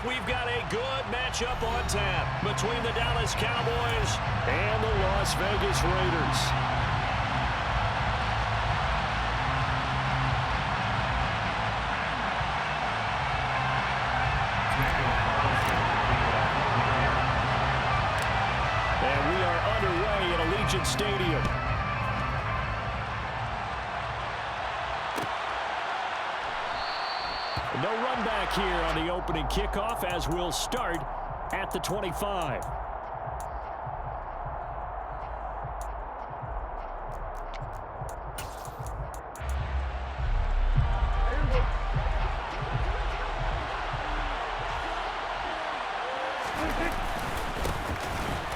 we've got a good matchup on tap between the Dallas Cowboys and the Las Vegas Raiders. And we are underway at Allegiant Stadium. No run back here on the opening kickoff as we'll start at the 25.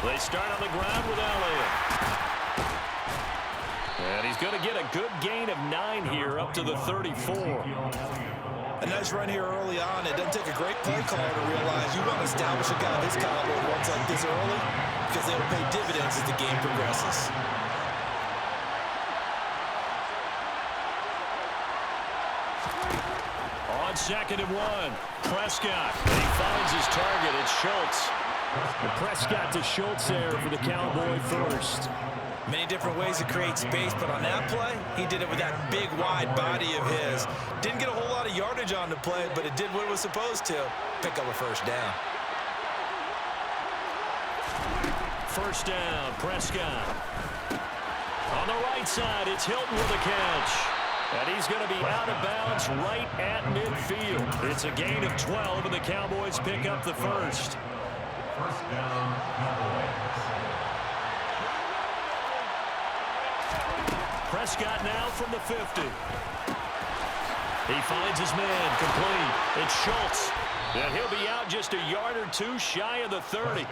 They start on the ground with Elliott. And he's going to get a good gain of 9 here up to the 34. A nice run here early on. It doesn't take a great play caller to realize you want to establish a guy of his caliber who runs like this early because they will pay dividends as the game progresses. On 2nd and 1, Prescott. And he finds his target. It's Schultz. And Prescott to Schultz there for the Cowboy first. Many different ways to create space, but on that play, he did it with that big, wide body of his. Didn't get a whole lot of yardage on the play, but it did what it was supposed to. Pick up a first down. First down, Prescott. On the right side, it's Hilton with a catch. And he's going to be out of bounds right at midfield. It's a gain of 12, and the Cowboys pick up the first. First down, Cowboys. Prescott now from the 50. He finds his man complete. It's Schultz. And he'll be out just a yard or two shy of the 30.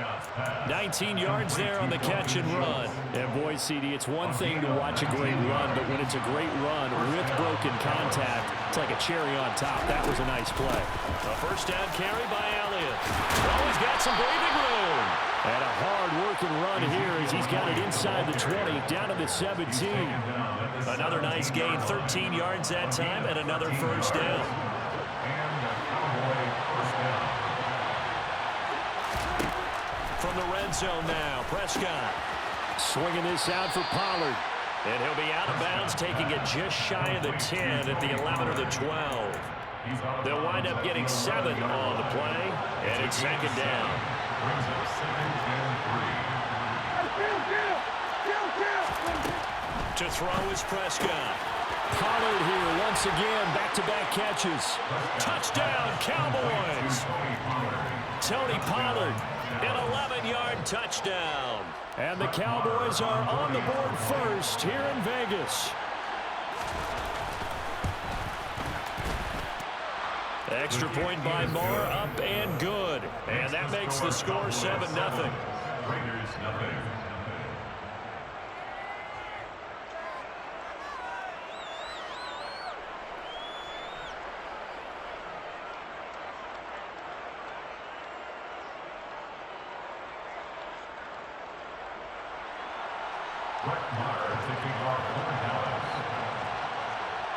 19 yards there on the catch and run. And boy, CD, it's one thing to watch a great run, but when it's a great run with broken contact, it's like a cherry on top. That was a nice play. A first down carry by Elliott. Oh, he's got some breathing room. And a hard-working run here as he's got it inside the 20, down to the 17. Another nice gain, 13 yards that time, and another first down. From the red zone now, Prescott. Swinging this out for Pollard. And he'll be out of bounds, taking it just shy of the 10 at the 11 or the 12. They'll wind up getting 7 on the play, and it's 2nd down. To throw is Prescott. Pollard here once again, back-to-back catches. Touchdown, Cowboys! Tony Pollard, an 11-yard touchdown. And the Cowboys are on the board first here in Vegas. Extra point by Moore, up and good. And that makes the score 7-0. Raiders, nothing.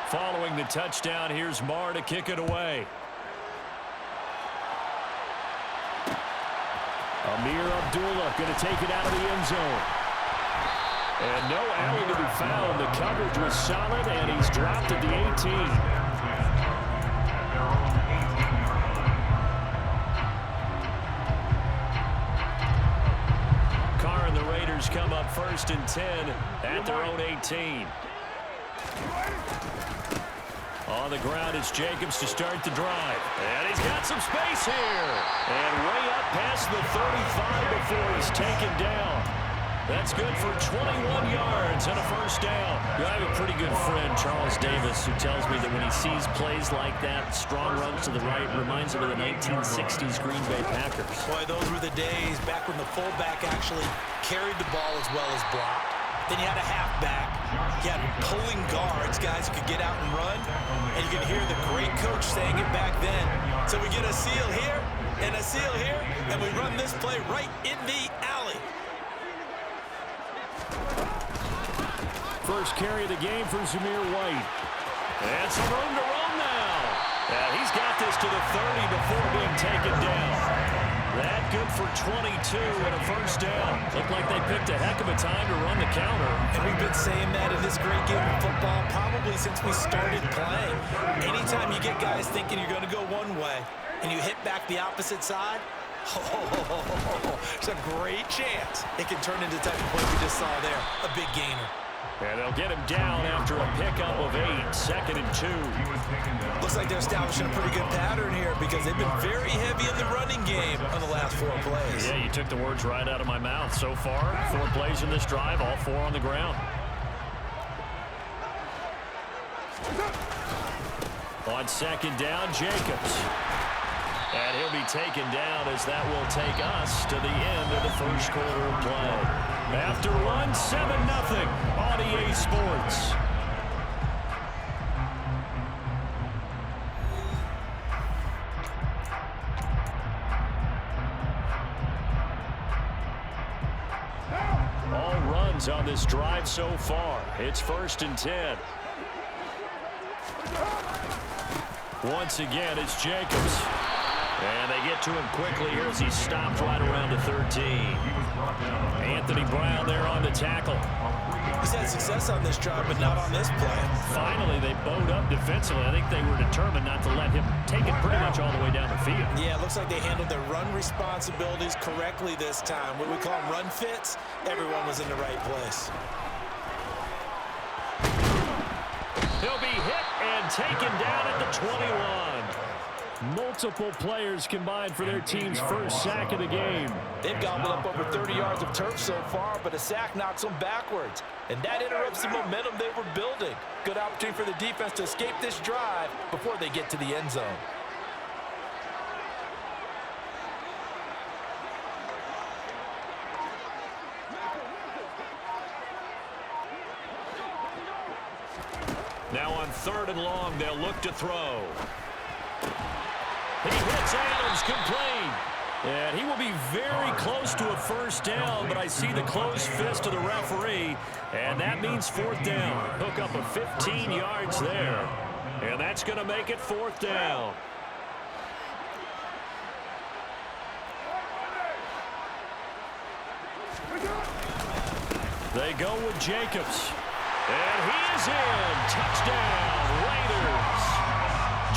Following the touchdown, here's Marr to kick it away. Amir Abdullah going to take it out of the end zone. And no alley to be found. The coverage was solid, and he's dropped at the 18. Carr and the Raiders come up 1st and 10 at their own 18. On the ground, it's Jacobs to start the drive. And he's got some space here. And way up past the 35 before he's taken down. That's good for 21 yards and a first down. I have a pretty good friend, Charles Davis, who tells me that when he sees plays like that, strong runs to the right, reminds him of the 1960s Green Bay Packers. Boy, those were the days back when the fullback actually carried the ball as well as blocked. Then you had a halfback. You had pulling guards, guys who could get out and run. And you could hear the great coach saying it back then. So we get a seal here and a seal here, and we run this play right in the alley. First carry of the game for Zamir White. And some room to run now. He's got this to the 30 before being taken down. That good for 22 and a first down. Looked like they picked a heck of a time to run the counter. And we've been saying that in this great game of football probably since we started playing. Anytime you get guys thinking you're going to go one way and you hit back the opposite side, there's a great chance it can turn into the type of play we just saw there, a big gainer. And they'll get him down after a pickup of 8, 2nd and 2. Looks like they're establishing a pretty good pattern here because they've been very heavy in the running game on the last 4 plays. Yeah, you took the words right out of my mouth. So far, 4 plays in this drive, all 4 on the ground. On 2nd down, Jacobs. And he'll be taken down as that will take us to the end of the first quarter of play. After one, 7-0 on EA Sports. All runs on this drive so far. It's 1st and 10. Once again, it's Jacobs. And they get to him quickly here as he stopped right around the 13. Anthony Brown there on the tackle. He's had success on this drive, but not on this play. Finally, they bowed up defensively. I think they were determined not to let him take it pretty much all the way down the field. Yeah, it looks like they handled their run responsibilities correctly this time. What we call them run fits, everyone was in the right place. He'll be hit and taken down at the 21. Multiple players combined for their team's first sack of the game. They've gobbled up over 30 yards of turf so far, but a sack knocks them backwards. And that interrupts the momentum they were building. Good opportunity for the defense to escape this drive before they get to the end zone. Now on 3rd and long, they'll look to throw. He hits Adams complete. And he will be very close to a first down, but I see the closed fist of the referee, and that means 4th down. Hook up of 15 yards there, and that's going to make it 4th down. They go with Jacobs, and he is in. Touchdown, Raiders.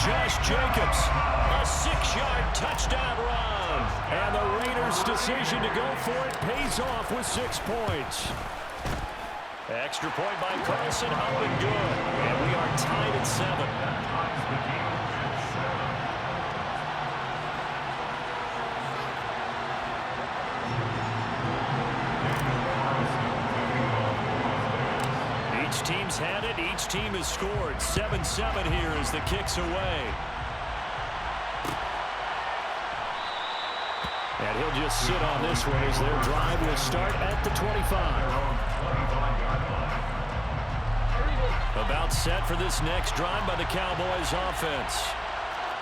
Josh Jacobs, a 6-yard touchdown run. And the Raiders' decision to go for it pays off with 6 points. Extra point by Carlson, up and good. And we are tied at 7. Each team's had it. Each team has scored. 7-7 here as the kick's away. And he'll just sit on this one as their drive will start at the 25. About set for this next drive by the Cowboys offense.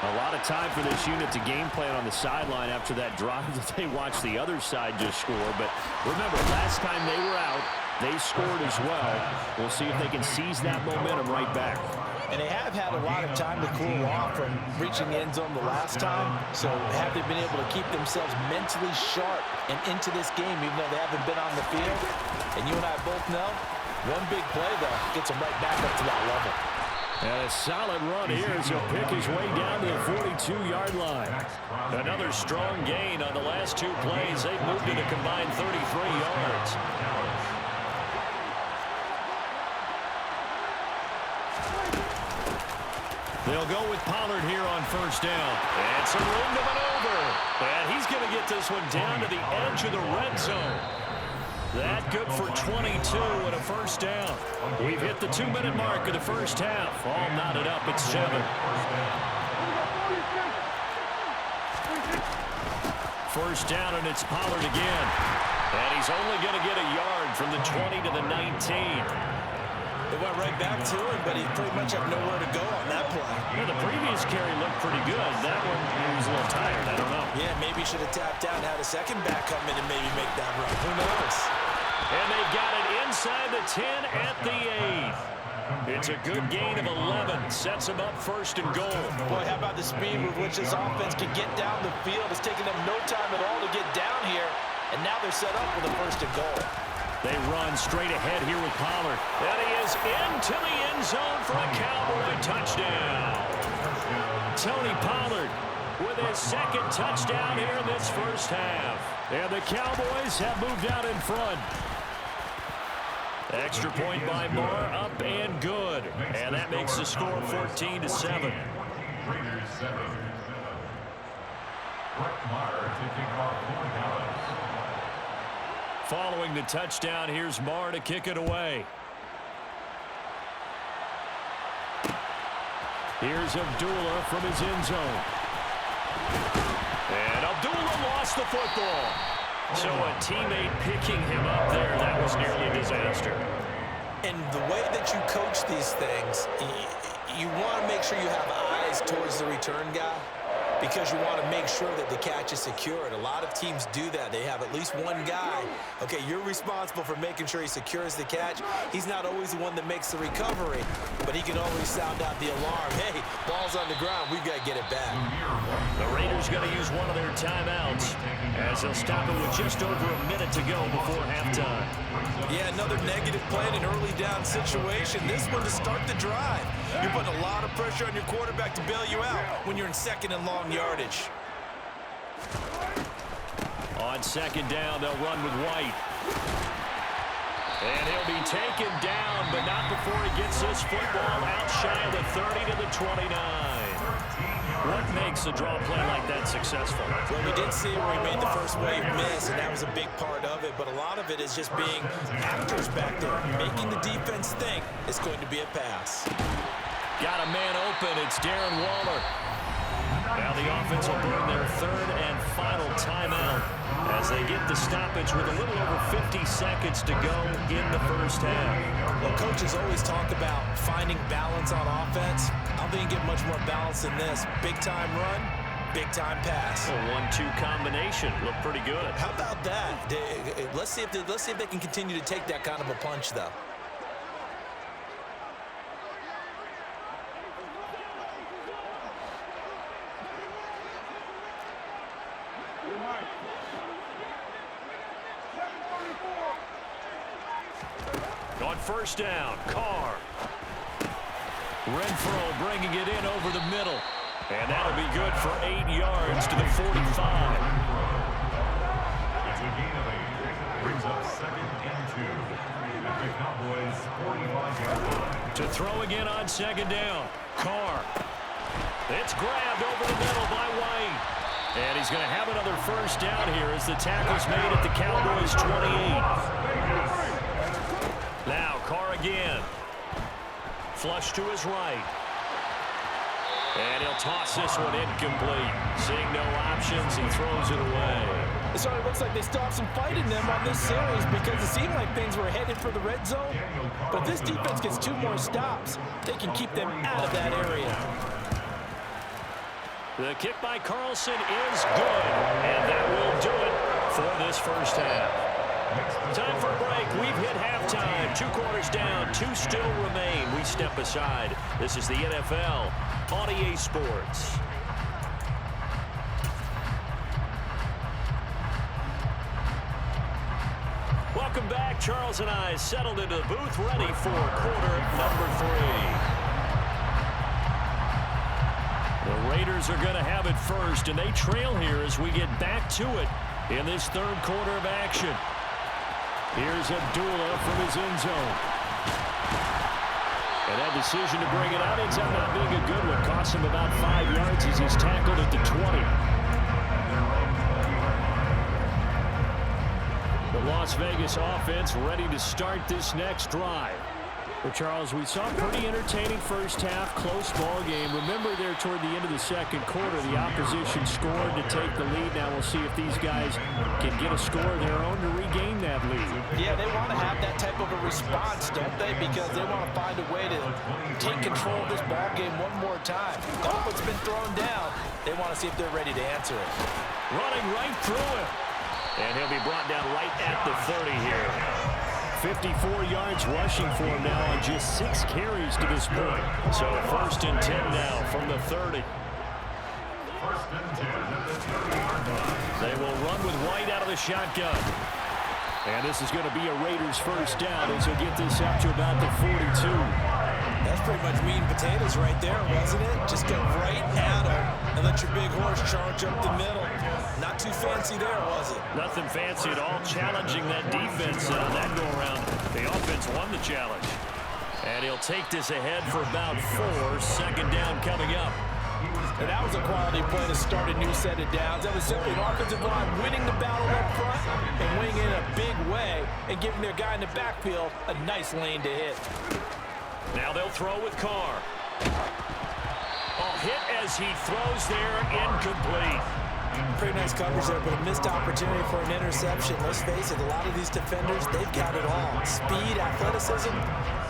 A lot of time for this unit to game plan on the sideline after that drive that they watched the other side just score. But remember, last time they were out, they scored as well. We'll see if they can seize that momentum right back. And they have had a lot of time to cool off from reaching the end zone the last time. So have they been able to keep themselves mentally sharp and into this game, even though they haven't been on the field? And you and I both know, one big play, though, gets them right back up to that level. And a solid run here as he'll pick his way down to the 42-yard line. Another strong gain on the last 2 plays. They've moved it a combined 33 yards. They'll go with Pollard here on 1st down. And some room to maneuver. And he's going to get this one down to the edge of the red zone. That good for 22 and a 1st down. We've hit the 2-minute mark of the first half. All knotted up at 7. First down, and it's Pollard again. And he's only going to get a yard from the 20 to the 19. They went right back to him, but he pretty much had nowhere to go on that play. Yeah, the previous carry looked pretty good. That one, he was a little tired. I don't know. Yeah, maybe he should have tapped out and had a second back come in and maybe make that run. Who knows? And they got it inside the 10 at the 8. It's a good gain of 11. Sets him up first and goal. Boy, how about the speed with which this offense can get down the field? It's taking them no time at all to get down here. And now they're set up with a first and goal. They run straight ahead here with Pollard. And he is into the end zone for a Cowboy touchdown. Tony Pollard with his second touchdown here in this first half. And the Cowboys have moved out in front. Extra point by Moore, up and good. And that makes the score 14-7. Raiders 7. Brett Maher to kick off for Dallas. Following the touchdown, here's Maher to kick it away. Here's Abdullah from his end zone. And Abdullah lost the football. So a teammate picking him up there, that was nearly a disaster. And the way that you coach these things, you want to make sure you have eyes towards the return guy, because you want to make sure that the catch is secured. A lot of teams do that. They have at least one guy. Okay, you're responsible for making sure he secures the catch. He's not always the one that makes the recovery, but he can always sound out the alarm. Hey, ball's on the ground. We've got to get it back. The Raiders going to use one of their timeouts as they'll stop it with just over a minute to go before halftime. Yeah, another negative play in an early down situation. This one to start the drive. You're putting a lot of pressure on your quarterback to bail you out when you're in second and long yardage. On second down, they'll run with White. And he'll be taken down, but not before he gets this football out shy of the 30 to the 29. What makes a draw play like that successful? Well, we did see where he made the first wave miss, and that was a big part of it. But a lot of it is just being actors back there, making the defense think it's going to be a pass. Got a man open. It's Darren Waller. Now the offense will burn their third and final timeout as they get the stoppage with a little over 50 seconds to go in the first half. Well, coaches always talk about finding balance on offense. I don't think you get much more balance than this. Big-time run, big-time pass. A 1-2 combination. Looked pretty good. How about that? Let's see if they can continue to take that kind of a punch, though. On first down, Carr. Renfro bringing it in over the middle. And that'll be good for 8 yards to the 45. It's a gain of 8. Brings up second and 2 at the Cowboys' 45-yard line. To throw again on second down, Carr. It's grabbed over the middle by White. And he's going to have another first down here as the tackle's made at the Cowboys' 28. Now Carr again. Flush to his right. And he'll toss this one incomplete. Seeing no options, he throws it away. It certainly looks like they still have some fight in them on this series because it seemed like things were headed for the red zone. But if this defense gets 2 more stops, they can keep them out of that area. The kick by Carlson is good. And that will do it for this first half. Time for a break. We've hit halftime. 2 quarters down. 2 still remain. We step aside. This is the NFL on EA Sports. Welcome back. Charles and I settled into the booth, ready for quarter number 3. The Raiders are going to have it first, and they trail here as we get back to it in this third quarter of action. Here's Abdullah from his end zone. And that decision to bring it out ends up not being a good one. Costs him about 5 yards as he's tackled at the 20. The Las Vegas offense ready to start this next drive. Well, Charles, we saw a pretty entertaining first half, close ball game. Remember there toward the end of the second quarter, the opposition scored to take the lead. Now we'll see if these guys can get a score of their own to regain that lead. Yeah, they want to have that type of a response, don't they? Because they want to find a way to take control of this ball game one more time. Gauntlet's been thrown down. They want to see if they're ready to answer it. Running right through him. And he'll be brought down right at the 30 here. 54 yards rushing for him now on just 6 carries to this point. So 1st and 10 now from the 30. First and 10 at the 30-yard line. They will run with White out of the shotgun. And this is going to be a Raiders first down as he'll get this up to about the 42. That's pretty much meat and potatoes right there, wasn't it? Just go right at him and let your big horse charge up the middle. Not too fancy there, was it? Nothing fancy at all, challenging that defense on that go-around. The offense won the challenge. And he'll take this ahead for about 4. Second down coming up. And that was a quality play to start a new set of downs. That was simply an offensive line winning the battle up front and winning in a big way and giving their guy in the backfield a nice lane to hit. Now they'll throw with Carr. Oh, hit as he throws there, incomplete. Pretty nice coverage there, but a missed opportunity for an interception. Let's face it, a lot of these defenders, they've got it all. Speed, athleticism,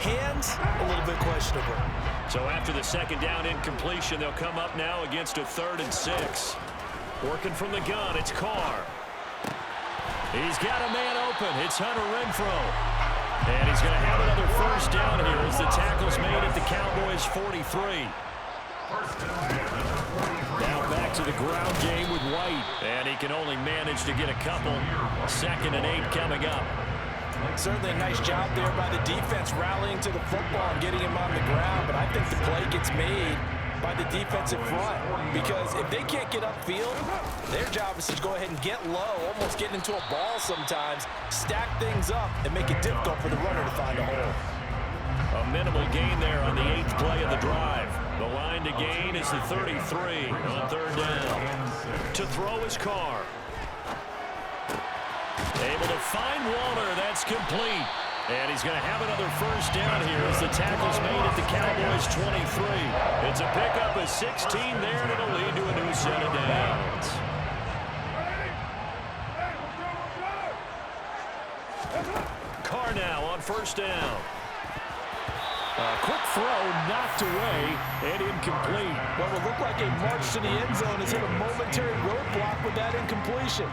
hands, a little bit questionable. So after the second down incompletion, they'll come up now against a 3rd and 6. Working from the gun, it's Carr. He's got a man open. It's Hunter Renfrow. And he's going to have another first down here as the tackle's made at the Cowboys' 43. Now back to the ground game with White. And he can only manage to get a couple. 2nd and 8 coming up. Certainly a nice job there by the defense rallying to the football and getting him on the ground. But I think the play gets made by the defensive front, because if they can't get upfield, their job is to go ahead and get low, almost get into a ball sometimes, stack things up, and make it difficult for the runner to find a hole. A minimal gain there on the 8th play of the drive. The line to gain is the 33 on 3rd down. To throw is Carr. Able to find Waller. That's complete. And he's going to have another first down here as the tackle's made at the Cowboys' 23. It's a pickup of 16 there, and it'll lead to a new set of downs. Carr now on first down. A quick throw knocked away and incomplete. What would look like a march to the end zone has hit a momentary roadblock with that incompletion.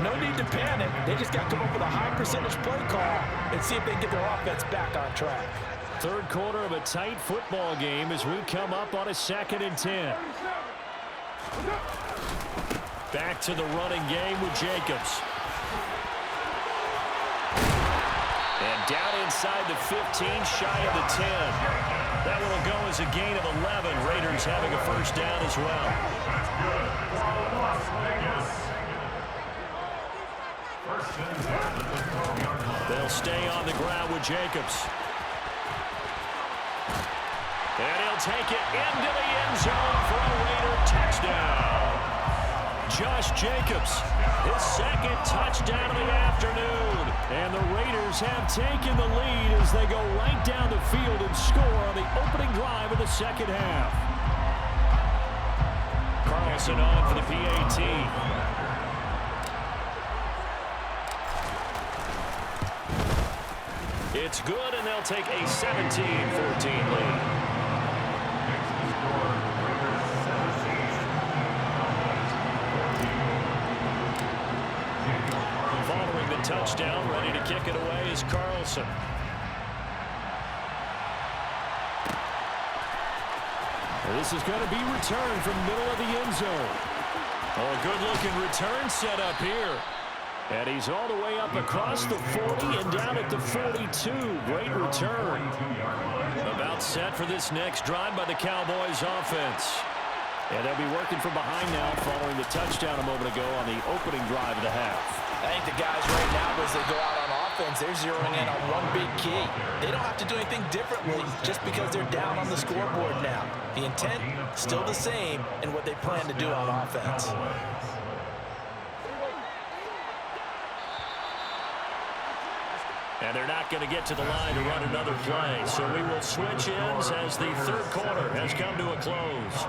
No need to panic. They just got to come up with a high percentage play call and see if they can get their offense back on track. 3rd quarter of a tight football game as we come up on a 2nd and 10. Back to the running game with Jacobs. And down inside the 15, shy of the 10. That one will go as a gain of 11. Raiders having a first down as well. They'll stay on the ground with Jacobs. And he'll take it into the end zone for a Raider touchdown. Josh Jacobs, his 2nd touchdown of the afternoon. And the Raiders have taken the lead as they go right down the field and score on the opening drive of the 2nd half. Carlson on for the PAT. It's good, and they'll take a 17-14 lead. Touchdown, ready to kick it away is Carlson. This is going to be returned from the middle of the end zone. Oh, a good-looking return set up here. And he's all the way up across the 40 and down at the 42. Great return. About set for this next drive by the Cowboys offense. And they'll be working from behind now following the touchdown a moment ago on the opening drive of the half. I think the guys right now, as they go out on offense, they're zeroing in on one big key. They don't have to do anything differently just because they're down on the scoreboard now. The intent, still the same in what they plan to do on offense. And they're not going to get to the line to run another play. So we will switch ends as the 3rd quarter has come to a close.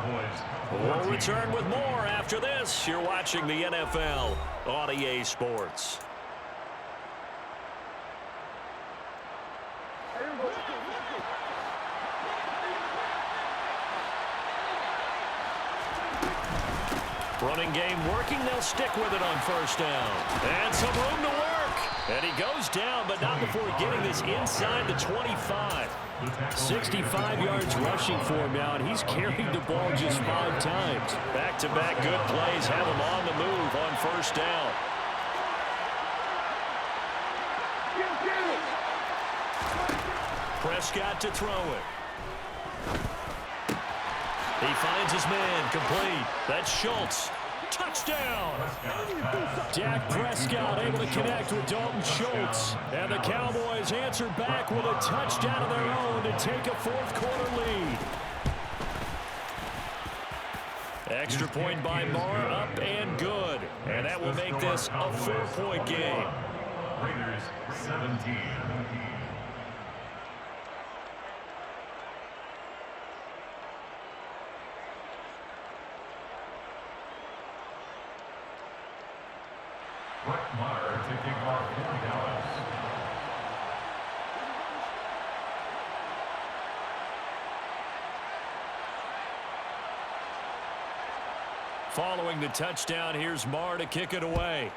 We'll return with more after this. You're watching the NFL on EA Sports. Running game working. They'll stick with it on first down. And some room to work. And he goes down, but not before getting this inside the 25. 65 yards rushing for him now, and he's carried the ball just 5 times. Back-to-back good plays have him on the move on first down. Prescott to throw it. He finds his man, complete. That's Schultz. Touchdown! Dak Prescott able to connect with Dalton Schultz. And the Cowboys answer back with a touchdown of their own to take a fourth-quarter lead. Extra point by Marr, up and good. And that will make this a 4-point game. Raiders 17. To kick off for Dallas. Following the touchdown, here's Marr to kick it away.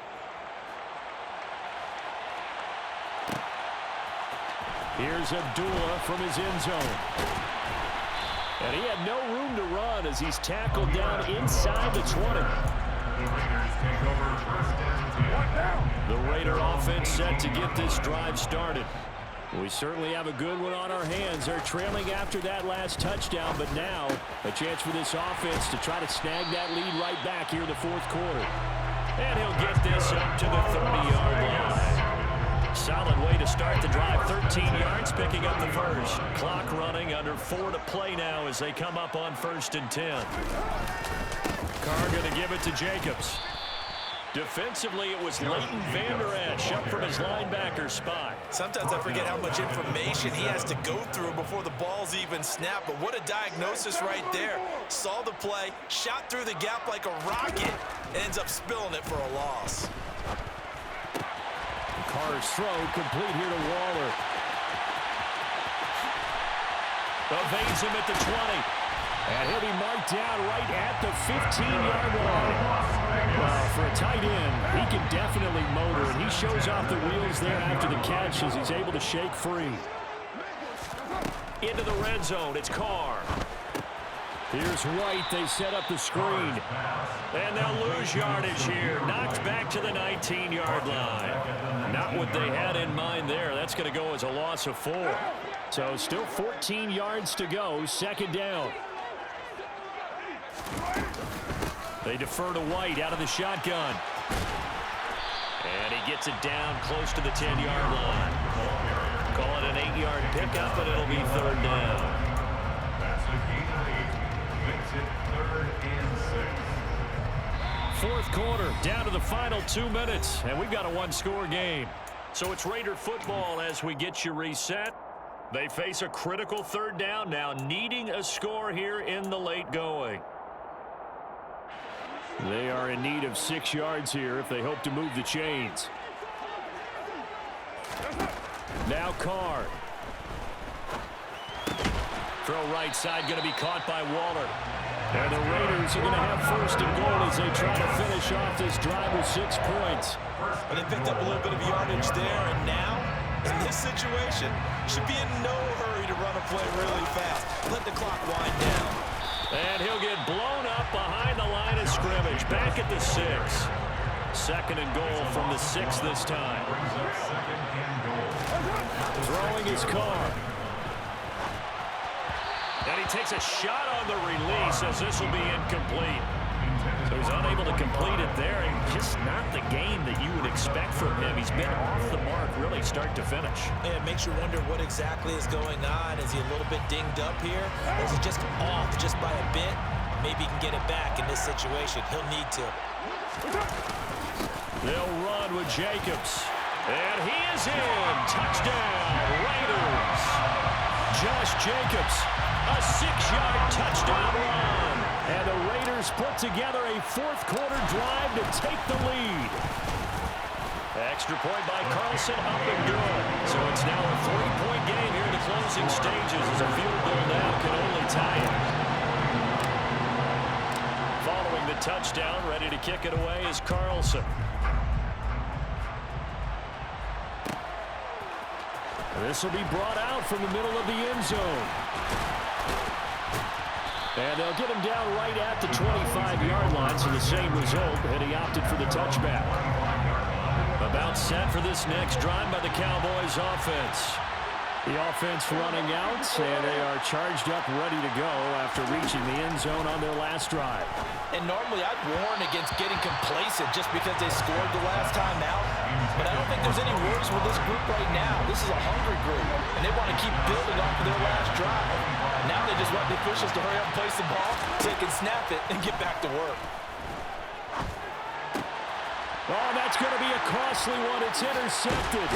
Here's Abdullah from his end zone. And he had no room to run as he's tackled down inside the 20. The Raiders take over first and 10. The Raider offense set to get this drive started. We certainly have a good one on our hands. They're trailing after that last touchdown, but now a chance for this offense to try to snag that lead right back here in the fourth quarter. And he'll get this up to the 30-yard line. Solid way to start the drive. 13 yards, picking up the first. Clock running, under 4 to play now as they come up on 1st and 10. Carr going to give it to Jacobs. Defensively, it was Leighton Vander Esch up from his linebacker spot. Sometimes I forget how much information he has to go through before the ball's even snapped. But what a diagnosis right there. Saw the play, shot through the gap like a rocket, and ends up spilling it for a loss. Carr's throw complete here to Waller. Evades him at the 20. And he'll be marked down right at the 15-yard line. Well, for a tight end, he can definitely motor, and he shows off the wheels there after the catch as he's able to shake free. Into the red zone, it's Carr. Here's White, they set up the screen. And they'll lose yardage here. Knocked back to the 19-yard line. Not what they had in mind there. That's going to go as a loss of 4. So still 14 yards to go, second down. They defer to White out of the shotgun. And he gets it down close to the 10-yard line. Call it an 8-yard pickup, but it'll be third down. That's a gain of 8. Makes it 3rd and 6. Fourth quarter, down to the final 2 minutes, and we've got a one-score game. So it's Raider football as we get you reset. They face a critical third down now, needing a score here in the late going. They are in need of 6 yards here if they hope to move the chains. Now Carr. Throw right side, going to be caught by Waller. And the Raiders are going to have 1st and goal as they try to finish off this drive with 6 points. But they picked up a little bit of yardage there, and now, in this situation, should be in no hurry to run a play really fast. Let the clock wind down. And he'll get blown up behind the line of scrimmage. Back at the 6. 2nd and goal from the 6 this time. Throwing his Carr. And he takes a shot on the release as this will be incomplete. So he's unable to complete it there, and just not the game that you would expect from him. He's been off the mark really start to finish. And it makes you wonder what exactly is going on. Is he a little bit dinged up here? Or is he just off just by a bit? Maybe he can get it back in this situation. He'll need to. They'll run with Jacobs. And he is in. Touchdown, Raiders. Josh Jacobs, a 6-yard touchdown run. And the Raiders put together a fourth-quarter drive to take the lead. Extra point by Carlson, up and good. So it's now a 3-point game here in the closing stages as a field goal now can only tie it. Following the touchdown, ready to kick it away is Carlson. This will be brought out from the middle of the end zone. And they'll get him down right at the 25-yard line, so the same result, and he opted for the touchback. About set for this next drive by the Cowboys offense. The offense running out, and they are charged up, ready to go after reaching the end zone on their last drive. And normally I'd warn against getting complacent just because they scored the last time out. But I don't think there's any worries with this group right now. This is a hungry group, and they want to keep building off of their last drive. Now they just want the officials to hurry up and place the ball so they can snap it and get back to work. Oh, that's going to be a costly one. It's intercepted.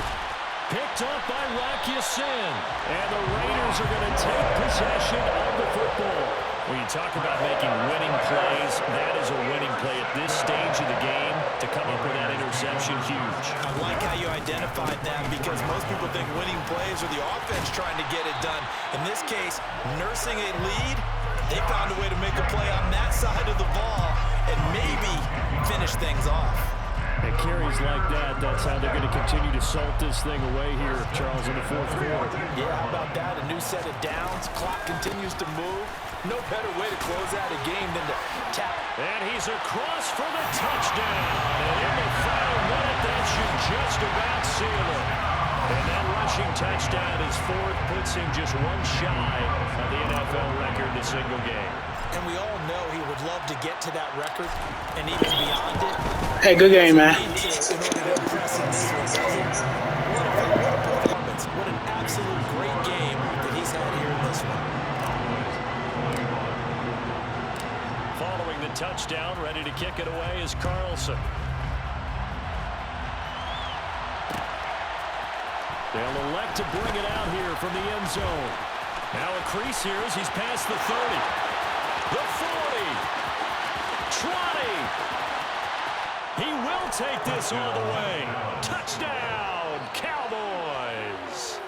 Picked up by Rakisin. And the Raiders are going to take possession of the football. When you talk about making winning plays, that is a winning play at this stage of the game. To come up with that interception, huge. I like how you identified that because most people think winning plays are the offense trying to get it done. In this case, nursing a lead, they found a way to make a play on that side of the ball and maybe finish things off. And carries like that, that's how they're going to continue to salt this thing away here, Charles, in the fourth quarter. Yeah, how about that? A new set of downs. Clock continues to move. No better way to close out a game than to tap. And he's across for the touchdown. And in the final minute, that should just about seal it. And that rushing touchdown is fourth, puts him just one shy of the NFL record in a single game. And we all know he would love to get to that record and even beyond it. Hey, good game, man. In order to impress in this one. What a performance. What an absolute great game that he's had here in this one. Following the touchdown, ready to kick it away is Carlson. They'll elect to bring it out here from the end zone. Now a crease here as he's past the 30. The 40. 20. He will take this all the way. Touchdown, Cowboys.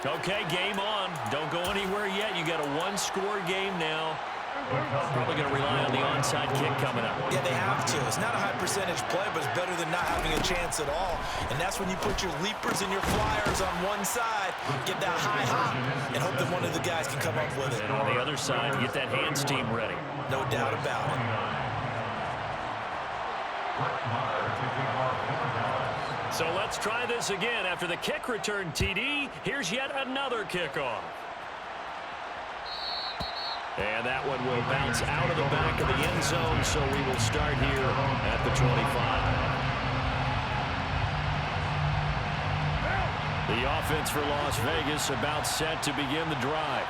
Okay, game on. Don't go anywhere yet. You got a one-score game now. Probably going to rely on the onside kick coming up. Yeah, they have to. It's not a high percentage play, but it's better than not having a chance at all. And that's when you put your leapers and your flyers on one side, get that high hop, and hope that one of the guys can come up with it. And on the other side, get that hands team ready. No doubt about it. So let's try this again. After the kick return TD, here's yet another kickoff. And that one will bounce out of the back of the end zone, so we will start here at the 25. The offense for Las Vegas about set to begin the drive.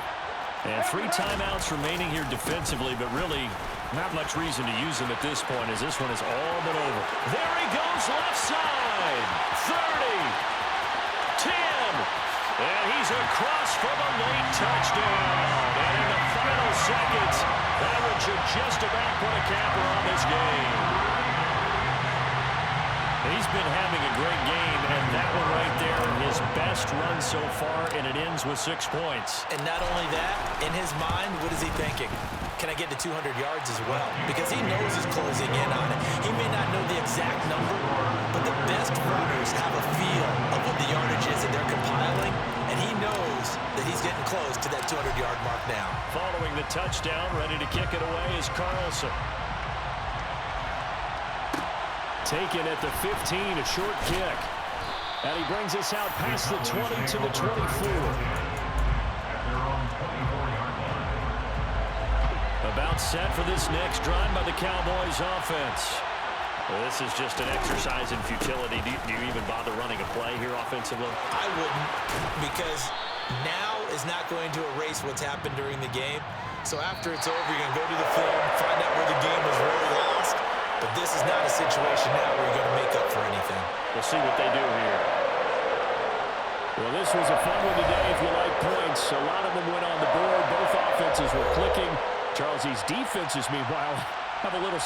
And 3 timeouts remaining here defensively, but really not much reason to use them at this point as this one is all but over. There he goes, left side. 30. 10. And he's across for the late touchdown. And in the final seconds, that one should just about put a capper on this game. He's been having a great game, and that one right there, his best run so far, and it ends with 6 points. And not only that, in his mind, what is he thinking? Can I get to 200 yards as well? Because he knows he's closing in on it. He may not know the exact number, but the best runners have a feel of what the yardage is that they're compiling, and he knows that he's getting close to that 200-yard mark now. Following the touchdown, ready to kick it away is Carlson. Taken at the 15, a short kick. And he brings us out past the 20 to the 24. About set for this next drive by the Cowboys offense. Well, this is just an exercise in futility. Do you even bother running a play here offensively? I wouldn't, because now is not going to erase what's happened during the game. So after it's over, you're going to go to the film, find out where the game was really lost. But this is not a situation now where you're going to make up for anything. We'll see what they do here. Well, this was a fun one today if you like points. A lot of them went on the board. Both offenses were clicking. Charles, these defenses, meanwhile, have a little